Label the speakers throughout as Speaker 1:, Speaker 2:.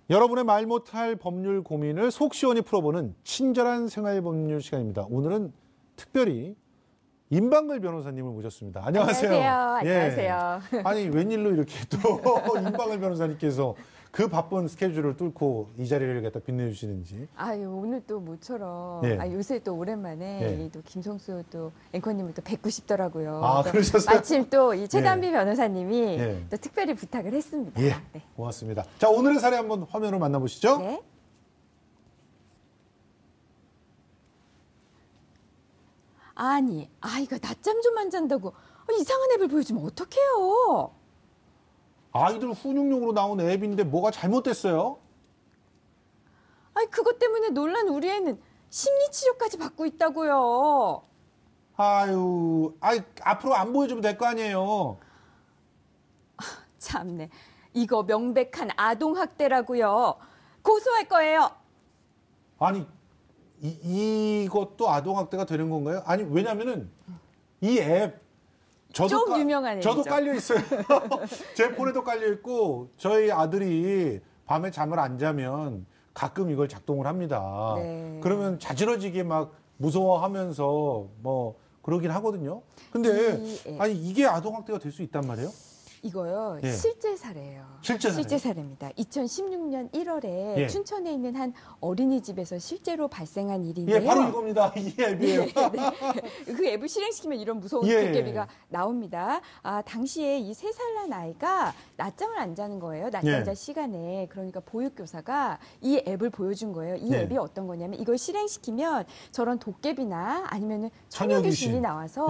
Speaker 1: 여러분의 말 못할 법률 고민을 속 시원히 풀어보는 친절한 생활법률 시간입니다. 오늘은 특별히 임방글 변호사님을 모셨습니다. 안녕하세요.
Speaker 2: 안녕하세요.
Speaker 1: 예. 아니 웬일로 이렇게 또 임방글 변호사님께서 그 바쁜 스케줄을 뚫고 이 자리를 갖다 빛내주시는지.
Speaker 2: 오늘 또 모처럼
Speaker 1: 예.
Speaker 2: 요새 또 오랜만에
Speaker 1: 예.
Speaker 2: 또 김성수 또 앵커님을 또 뵙고 싶더라고요.
Speaker 1: 그러셨어요?
Speaker 2: 마침 또 이 최단비 변호사님이
Speaker 1: 예.
Speaker 2: 또 특별히 부탁을 했습니다.
Speaker 1: 예.
Speaker 2: 네.
Speaker 1: 고맙습니다. 자, 오늘의 사례 한번 화면으로 만나보시죠.
Speaker 2: 네. 아니, 아이가 낮잠 좀 안 잔다고 이상한 앱을 보여주면 어떡해요?
Speaker 1: 아이들 훈육용으로 나온 앱인데 뭐가 잘못됐어요?
Speaker 2: 그것 때문에 놀란 우리 애는 심리치료까지 받고 있다고요.
Speaker 1: 앞으로 안 보여주면 될 거 아니에요.
Speaker 2: 참네. 이거 명백한 아동학대라고요. 고소할 거예요.
Speaker 1: 아니, 이것도 아동학대가 되는 건가요? 아니, 왜냐면은 이 앱,
Speaker 2: 좀 유명한 앱이죠.
Speaker 1: 저도 깔려 있어요. 제 폰에도 깔려 있고, 저희 아들이 밤에 잠을 안 자면 가끔 이걸 작동을 합니다.
Speaker 2: 네.
Speaker 1: 그러면 자지러지게 막 무서워하면서 뭐 그러긴 하거든요. 근데 이게 아동학대가 될 수 있단 말이에요?
Speaker 2: 이거요.
Speaker 1: 예.
Speaker 2: 실제 사례예요.
Speaker 1: 실제
Speaker 2: 사례입니다. 2016년 1월에
Speaker 1: 예.
Speaker 2: 춘천에 있는 한 어린이집에서 실제로 발생한 일인데요.
Speaker 1: 예, 바로 이겁니다. 이 앱이에요.
Speaker 2: 네. 그 앱을 실행시키면 이런 무서운
Speaker 1: 예.
Speaker 2: 도깨비가 나옵니다. 당시에 이 3살 난 아이가 낮잠을 안 자는 거예요. 낮잠 잘 시간에. 그러니까 보육교사가 이 앱을 보여준 거예요. 이 앱이 어떤 거냐면 이걸 실행시키면 저런 도깨비나 아니면은 처녀귀신이 나와서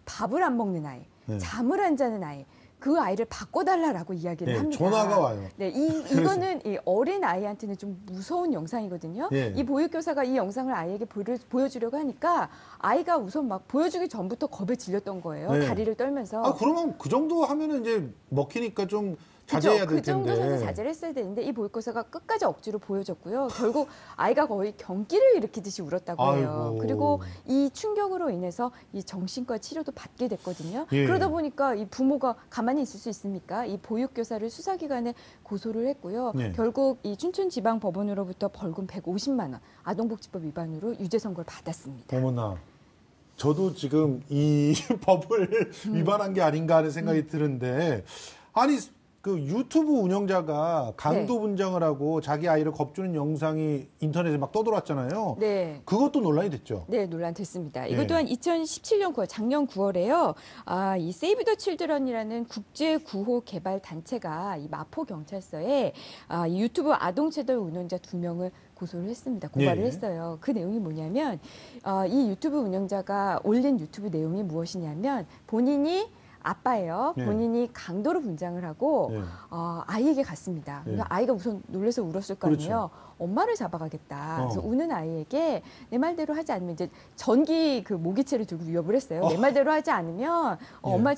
Speaker 2: 밥을 안 먹는 아이, 잠을 안 자는 아이, 그 아이를 바꿔달라고 이야기를 합니다.
Speaker 1: 전화가 와요.
Speaker 2: 네, 이거는 이 어린 아이한테는 좀 무서운 영상이거든요. 이 보육교사가 이 영상을 아이에게 보여주려고 하니까 아이가 우선 막 보여주기 전부터 겁에 질렸던 거예요. 다리를 떨면서.
Speaker 1: 그러면 그 정도 하면은 이제 먹히니까 좀 자제해야 될 텐데.
Speaker 2: 그 정도 선에서 자제를 했어야 되는데 이 보육교사가 끝까지 억지로 보여줬고요. 결국 아이가 거의 경기를 일으키듯이 울었다고 해요.
Speaker 1: 아이고.
Speaker 2: 그리고 이 충격으로 인해서 이 정신과 치료도 받게 됐거든요.
Speaker 1: 예.
Speaker 2: 그러다 보니까 이 부모가 가만히 있을 수 있습니까? 이 보육교사를 수사기관에 고소를 했고요. 결국 이 춘천지방법원으로부터 벌금 150만 원, 아동복지법 위반으로 유죄 선고를 받았습니다.
Speaker 1: 어머나. 저도 지금 이 법을 위반한 게 아닌가 하는 생각이 드는데, 아니, 그 유튜브 운영자가 강도 분장을 하고 자기 아이를 겁주는 영상이 인터넷에 막 떠돌았잖아요.
Speaker 2: 네.
Speaker 1: 그것도 논란이 됐죠.
Speaker 2: 네, 논란됐습니다. 이것 또한 2017년 9월, 작년 9월에요. 이 세이브 더 칠드런이라는 국제 구호 개발 단체가 이 마포 경찰서에 이 유튜브 아동 채널 운영자 2명을 고소를 했습니다. 고발을 했어요. 그 내용이 뭐냐면 이 유튜브 운영자가 올린 유튜브 내용이 무엇이냐면 본인이 아빠예요. 본인이 강도로 분장을 하고 아이에게 갔습니다. 그러니까 아이가 우선 놀라서 울었을 거 아니에요. 엄마를 잡아가겠다. 그래서 우는 아이에게 내 말대로 하지 않으면 이제 전기 그 모기채를 들고 위협을 했어요. 내 말대로 하지 않으면 엄마를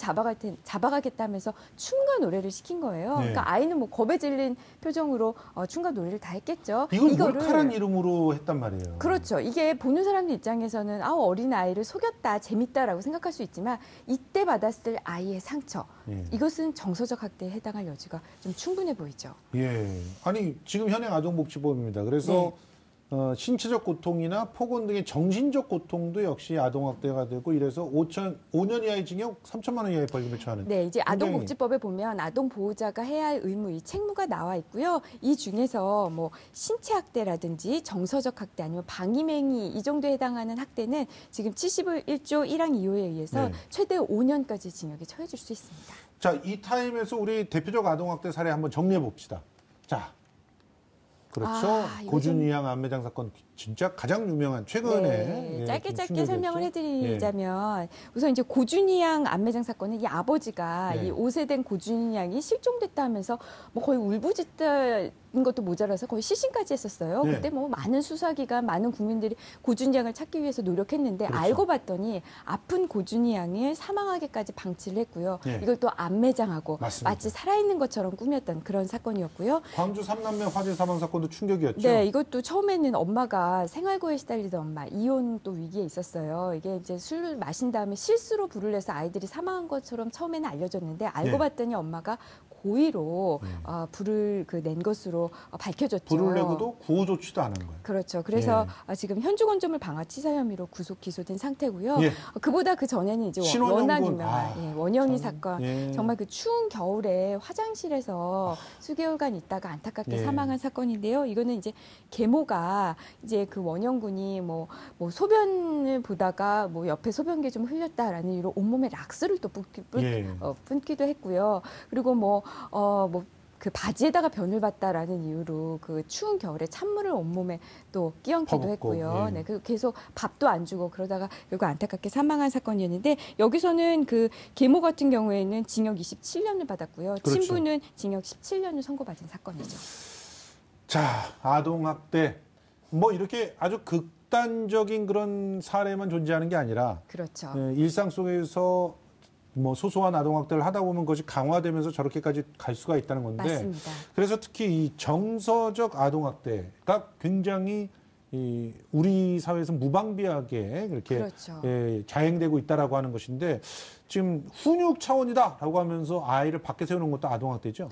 Speaker 2: 잡아가겠다 하면서 춤과 노래를 시킨 거예요. 그러니까 아이는 뭐 겁에 질린 표정으로 춤과 노래를 다 했겠죠.
Speaker 1: 이걸 몰카란 이름으로 했단 말이에요.
Speaker 2: 그렇죠. 이게 보는 사람들 입장에서는 어린 아이를 속였다, 재밌다라고 생각할 수 있지만 이때 받았을 아이의 상처, 이것은 정서적 학대에 해당할 여지가 좀 충분해 보이죠.
Speaker 1: 예. 아니 지금 현행 아동복지법입니다. 그래서 신체적 고통이나 폭언 등의 정신적 고통도 역시 아동학대가 되고 이래서 5년 이하의 징역, 3천만 원 이하의 벌금에 처하는.
Speaker 2: 네, 이제 아동복지법에 보면 아동 보호자가 해야 할 의무, 이 책무가 나와 있고요. 이 중에서 뭐 신체 학대라든지 정서적 학대 아니면 방임행위 이 정도에 해당하는 학대는 지금 71조 1항 2호에 의해서 최대 5년까지 징역에 처해질 수 있습니다.
Speaker 1: 자, 이 타임에서 우리 대표적 아동학대 사례 한번 정리해 봅시다. 자. 그렇죠. 고준희 양 안매장 사건 진짜 가장 유명한 최근에
Speaker 2: 짧게 설명을 해드리자면 우선 이제 고준희 양 안매장 사건은 이 아버지가 이 5세 된 고준희 양이 실종됐다 하면서 뭐 거의 울부짖던 것도 모자라서 거의 시신까지 했었어요. 그때 뭐 많은 수사기관, 많은 국민들이 고준희 양을 찾기 위해서 노력했는데 알고 봤더니 아픈 고준희 양을 사망하게까지 방치를 했고요. 이걸 또 안매장하고 마치 살아있는 것처럼 꾸몄던 그런 사건이었고요.
Speaker 1: 광주 3남매 화재 사망 사건도 충격이었죠.
Speaker 2: 네, 이것도 처음에는 엄마가 엄마가 생활고에 시달리던 엄마, 이혼 또 위기에 있었어요. 이게 이제 술을 마신 다음에 실수로 불을 내서 아이들이 사망한 것처럼 처음에는 알려졌는데 알고
Speaker 1: 네.
Speaker 2: 봤더니 엄마가 고의로 불을 낸 것으로 밝혀졌죠.
Speaker 1: 불을 내고도 구호 조치도 안 한 거예요.
Speaker 2: 그렇죠. 그래서 지금 현주건조물 방화치사 혐의로 구속 기소된 상태고요.
Speaker 1: 예.
Speaker 2: 그보다 그 전에는 이제
Speaker 1: 신원영군.
Speaker 2: 워낙 유명한 원영희
Speaker 1: 참,
Speaker 2: 사건.
Speaker 1: 예.
Speaker 2: 정말 그 추운 겨울에 화장실에서 수개월간 있다가 안타깝게
Speaker 1: 예.
Speaker 2: 사망한 사건인데요. 이거는 이제 계모가 이제 그 원영군이 뭐 소변을 보다가 뭐 옆에 소변기 좀 흘렸다라는 이유로 온몸에 락스를 또 뿜기도 했고요. 그리고 그 바지에다가 변을 봤다라는 이유로 그 추운 겨울에 찬물을 온몸에 또 끼얹기도
Speaker 1: 퍼붓고,
Speaker 2: 했고요.
Speaker 1: 예.
Speaker 2: 네, 그 계속 밥도 안 주고 그러다가 결국 안타깝게 사망한 사건이었는데 여기서는 그 계모 같은 경우에는 징역 27년을 받았고요.
Speaker 1: 그렇죠.
Speaker 2: 친부는 징역 17년을 선고받은 사건이죠.
Speaker 1: 자, 아동학대. 뭐 이렇게 아주 극단적인 그런 사례만 존재하는 게 아니라
Speaker 2: 그렇죠.
Speaker 1: 일상 속에서 뭐 소소한 아동학대를 하다 보면 그것이 강화되면서 저렇게까지 갈 수가 있다는 건데.
Speaker 2: 맞습니다.
Speaker 1: 그래서 특히 이 정서적 아동학대가 굉장히 우리 사회에서 무방비하게 그렇게
Speaker 2: 그렇죠.
Speaker 1: 자행되고 있다라고 하는 것인데 지금 훈육 차원이다라고 하면서 아이를 밖에 세우는 것도 아동학대죠.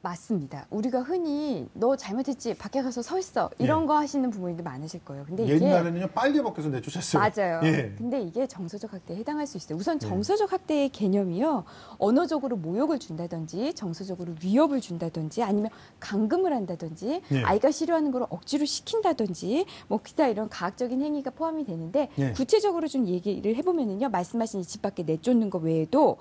Speaker 2: 맞습니다. 우리가 흔히 너 잘못했지 밖에 가서 서 있어 이런 거 하시는 부모님들 많으실 거예요. 근데 이게
Speaker 1: 옛날에는요 빨개 벗겨서 내쫓았어요.
Speaker 2: 맞아요.
Speaker 1: 예.
Speaker 2: 근데 이게 정서적 학대에 해당할 수 있어요. 우선 정서적 학대의 개념이요. 언어적으로 모욕을 준다든지 정서적으로 위협을 준다든지 아니면 감금을 한다든지
Speaker 1: 예.
Speaker 2: 아이가 싫어하는 걸 억지로 시킨다든지 뭐 기타 이런 가학적인 행위가 포함이 되는데
Speaker 1: 예.
Speaker 2: 구체적으로 좀 얘기를 해보면은요. 말씀하신 이 집 밖에 내쫓는 거 외에도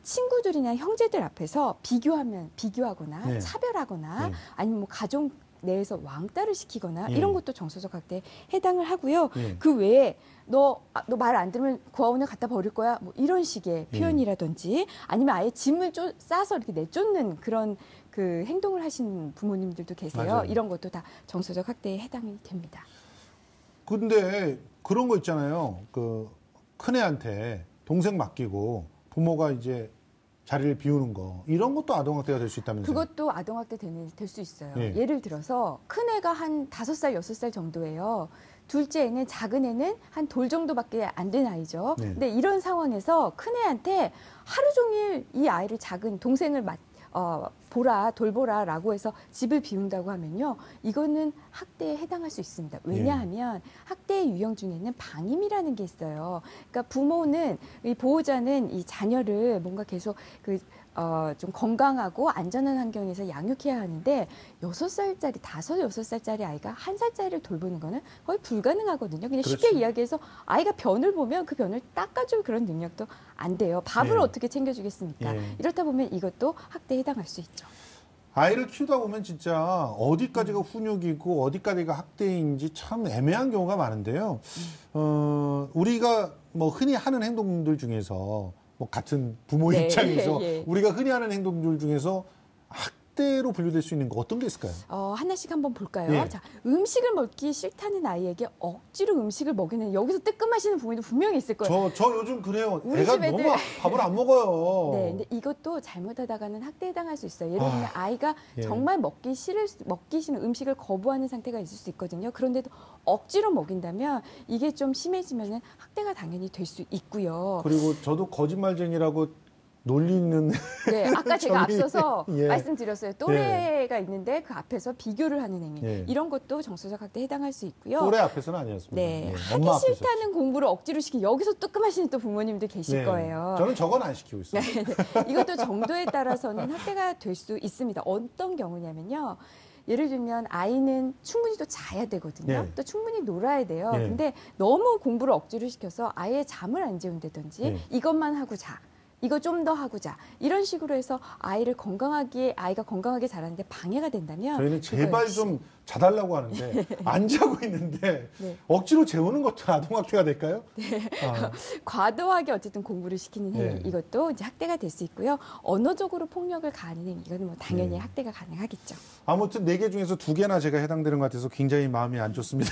Speaker 2: 친구들이나 형제들 앞에서 비교하거나
Speaker 1: 네.
Speaker 2: 차별하거나
Speaker 1: 네.
Speaker 2: 아니면 뭐 가족 내에서 왕따를 시키거나
Speaker 1: 네.
Speaker 2: 이런 것도 정서적 학대에 해당을 하고요.
Speaker 1: 네.
Speaker 2: 그 외에 너 말 안 들으면 고아원에 갖다 버릴 거야. 뭐 이런 식의 표현이라든지 아니면 아예 짐을 싸서 이렇게 내쫓는 그런 그 행동을 하시는 부모님들도 계세요.
Speaker 1: 맞아요.
Speaker 2: 이런 것도 다 정서적 학대에 해당이 됩니다.
Speaker 1: 근데 그런 거 있잖아요. 그 큰애한테 동생 맡기고 부모가 이제 자리를 비우는 거 이런 것도 아동학대가 될 수 있다면서요?
Speaker 2: 그것도 아동학대 될 수 있어요.
Speaker 1: 예.
Speaker 2: 예를 들어서 큰애가 한 5살, 6살 정도예요. 둘째 애는 작은 애는 한 돌 정도밖에 안 된 아이죠.
Speaker 1: 네.
Speaker 2: 근데 이런 상황에서 큰애한테 하루 종일 이 아이를 작은 동생을 돌보라라고 해서 집을 비운다고 하면요. 이거는 학대에 해당할 수 있습니다. 왜냐하면 학대의 유형 중에는 방임이라는 게 있어요. 그러니까 부모는, 이 보호자는 이 자녀를 뭔가 계속 좀 건강하고 안전한 환경에서 양육해야 하는데 6살짜리, 5, 6살짜리 아이가 1살짜리를 돌보는 거는 거의 불가능하거든요. 그냥 쉽게
Speaker 1: 그렇죠.
Speaker 2: 이야기해서 아이가 변을 보면 그 변을 닦아줄 그런 능력도 안 돼요. 밥을
Speaker 1: 예.
Speaker 2: 어떻게 챙겨주겠습니까?
Speaker 1: 예.
Speaker 2: 이렇다 보면 이것도 학대에 해당할 수 있죠.
Speaker 1: 아이를 키우다 보면 진짜 어디까지가 훈육이고 어디까지가 학대인지 참 애매한 경우가 많은데요. 우리가 뭐 흔히 하는 행동들 중에서 뭐 같은 부모
Speaker 2: 네.
Speaker 1: 입장에서
Speaker 2: 예.
Speaker 1: 우리가 흔히 하는 행동들 중에서 학대로 분류될 수 있는 거 어떤 게 있을까요?
Speaker 2: 하나씩 한번 볼까요?
Speaker 1: 예.
Speaker 2: 자, 음식을 먹기 싫다는 아이에게 억지로 음식을 먹이는 여기서 뜨끔하시는 부모님도 분명히 있을 거예요.
Speaker 1: 저 요즘 그래요.
Speaker 2: 우리
Speaker 1: 애가
Speaker 2: 집 애들.
Speaker 1: 너무 밥을 안 먹어요.
Speaker 2: 네, 근데 이것도 잘못하다가는 학대에 해당할 수 있어요. 예를 들면 아이가
Speaker 1: 예.
Speaker 2: 정말 먹기 싫은 음식을 거부하는 상태가 있을 수 있거든요. 그런데도 억지로 먹인다면 이게 좀 심해지면은 학대가 당연히 될 수 있고요.
Speaker 1: 그리고 저도 거짓말쟁이라고 놀리는
Speaker 2: 네, 아까 제가
Speaker 1: 저기,
Speaker 2: 앞서서
Speaker 1: 예.
Speaker 2: 말씀드렸어요. 또래가 있는데 그 앞에서 비교를 하는 행위.
Speaker 1: 예.
Speaker 2: 이런 것도 정서적 학대에 해당할 수 있고요.
Speaker 1: 또래 앞에서는 아니었습니다.
Speaker 2: 네,
Speaker 1: 예,
Speaker 2: 하기
Speaker 1: 엄마 앞에서.
Speaker 2: 싫다는 공부를 억지로 시키 여기서 뜨끔하시는 또 부모님도 계실
Speaker 1: 네.
Speaker 2: 거예요.
Speaker 1: 저는 저건 안 시키고 있어요.
Speaker 2: 네, 네. 이것도 정도에 따라서는 학대가 될 수 있습니다. 어떤 경우냐면요. 예를 들면 아이는 충분히 또 자야 되거든요.
Speaker 1: 네.
Speaker 2: 또 충분히 놀아야 돼요.
Speaker 1: 네.
Speaker 2: 근데 너무 공부를 억지로 시켜서 아예 잠을 안 재운다든지
Speaker 1: 네.
Speaker 2: 이것만 하고 자. 이거 좀 더 하고 자. 이런 식으로 해서 아이가 건강하게 자라는데 방해가 된다면
Speaker 1: 저희는
Speaker 2: 그거
Speaker 1: 제발
Speaker 2: 역시
Speaker 1: 좀 자달라고 하는데 안 자고 있는데
Speaker 2: 네.
Speaker 1: 억지로 재우는 것도 아동학대가 될까요? 아,
Speaker 2: 과도하게 어쨌든 공부를 시키는 행위
Speaker 1: 네.
Speaker 2: 이것도 이제 학대가 될 수 있고요. 언어적으로 폭력을 가하는 행위 이거는 뭐 당연히
Speaker 1: 네.
Speaker 2: 학대가 가능하겠죠.
Speaker 1: 아무튼 4개 중에서 2개나 제가 해당되는 것 같아서 굉장히 마음이 안 좋습니다.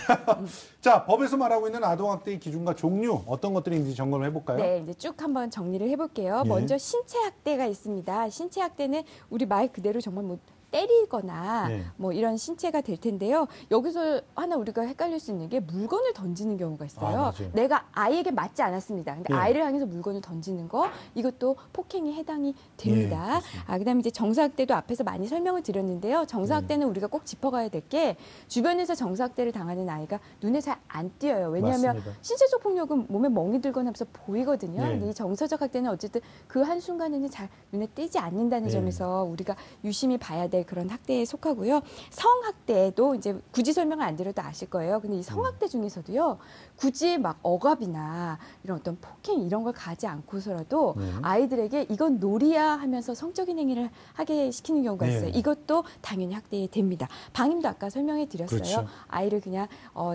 Speaker 1: 자, 법에서 말하고 있는 아동학대의 기준과 종류 어떤 것들이 있는지 점검을 해볼까요?
Speaker 2: 네, 이제 쭉 한번 정리를 해볼게요.
Speaker 1: 예.
Speaker 2: 먼저 신체 학대가 있습니다. 신체 학대는 우리 말 그대로 정말 뭐 때리거나
Speaker 1: 네.
Speaker 2: 뭐 이런 신체가 될 텐데요. 여기서 하나 우리가 헷갈릴 수 있는 게 물건을 던지는 경우가 있어요.
Speaker 1: 맞아요.
Speaker 2: 내가 아이에게 맞지 않았습니다. 근데
Speaker 1: 예.
Speaker 2: 아이를 향해서 물건을 던지는 거 이것도 폭행에 해당이 됩니다.
Speaker 1: 예,
Speaker 2: 그다음에 이제 정사학대도 앞에서 많이 설명을 드렸는데요. 정사학대는 우리가 꼭 짚어가야 될 게 주변에서 정사학대를 당하는 아이가 눈에 잘 안 띄어요. 왜냐하면
Speaker 1: 맞습니다.
Speaker 2: 신체적 폭력은 몸에 멍이 들거나 하면서 보이거든요.
Speaker 1: 예.
Speaker 2: 근데 이 정서적 학대는 어쨌든 그 한순간에는 잘 눈에 띄지 않는다는
Speaker 1: 예.
Speaker 2: 점에서 우리가 유심히 봐야 될 그런 학대에 속하고요. 성학대도 이제 굳이 설명을 안 드려도 아실 거예요. 근데 이 성학대 중에서도요. 굳이 막 억압이나 이런 어떤 폭행 이런 걸 가지 않고서라도
Speaker 1: 네.
Speaker 2: 아이들에게 이건 놀이야 하면서 성적인 행위를 하게 시키는 경우가
Speaker 1: 네.
Speaker 2: 있어요. 이것도 당연히 학대됩니다. 방임도 아까 설명해 드렸어요.
Speaker 1: 그렇죠.
Speaker 2: 아이를 그냥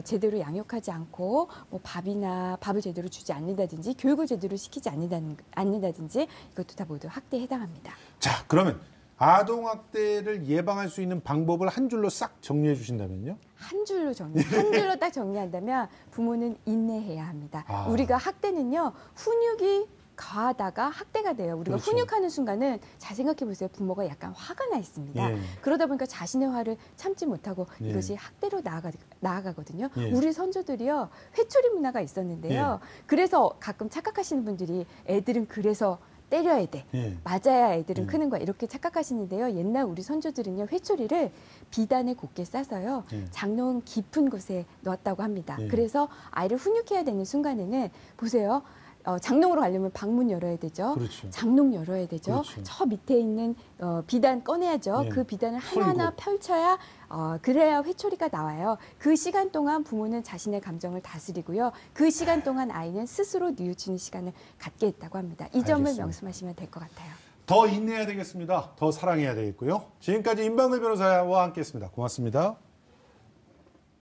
Speaker 2: 제대로 양육하지 않고 뭐 밥을 제대로 주지 않는다든지 교육을 제대로 시키지 않는다든지 이것도 다 모두 학대에 해당합니다.
Speaker 1: 자, 그러면 아동학대를 예방할 수 있는 방법을 한 줄로 싹 정리해 주신다면요?
Speaker 2: 한 줄로 딱 정리한다면 부모는 인내해야 합니다.
Speaker 1: 아.
Speaker 2: 우리가 학대는요, 훈육이 과하다가 학대가 돼요. 우리가
Speaker 1: 그렇죠.
Speaker 2: 훈육하는 순간은 잘 생각해 보세요. 부모가 약간 화가 나 있습니다.
Speaker 1: 예.
Speaker 2: 그러다 보니까 자신의 화를 참지 못하고
Speaker 1: 예.
Speaker 2: 이것이 학대로 나아가거든요.
Speaker 1: 예.
Speaker 2: 우리 선조들이요, 회초리 문화가 있었는데요. 그래서 가끔 착각하시는 분들이 애들은 그래서 때려야 돼.
Speaker 1: 예.
Speaker 2: 맞아야 애들은
Speaker 1: 예.
Speaker 2: 크는 거야. 이렇게 착각하시는데요. 옛날 우리 선조들은요. 회초리를 비단에 곱게 싸서요.
Speaker 1: 예.
Speaker 2: 장롱 깊은 곳에 넣었다고 합니다.
Speaker 1: 예.
Speaker 2: 그래서 아이를 훈육해야 되는 순간에는 보세요. 장롱으로 가려면 방문 열어야 되죠.
Speaker 1: 그렇죠.
Speaker 2: 장롱 열어야 되죠.
Speaker 1: 그렇죠.
Speaker 2: 저 밑에 있는 비단 꺼내야죠.
Speaker 1: 예.
Speaker 2: 그 비단을 하나하나
Speaker 1: 풀고.
Speaker 2: 펼쳐야 그래야 회초리가 나와요. 그 시간 동안 부모는 자신의 감정을 다스리고요. 그 시간 동안 아이는 스스로 뉘우치는 시간을 갖게 했다고 합니다. 이 점을
Speaker 1: 알겠습니다.
Speaker 2: 명심하시면 될 것 같아요.
Speaker 1: 더 인내해야 되겠습니다. 더 사랑해야 되겠고요. 지금까지 임방글 변호사와 함께했습니다. 고맙습니다.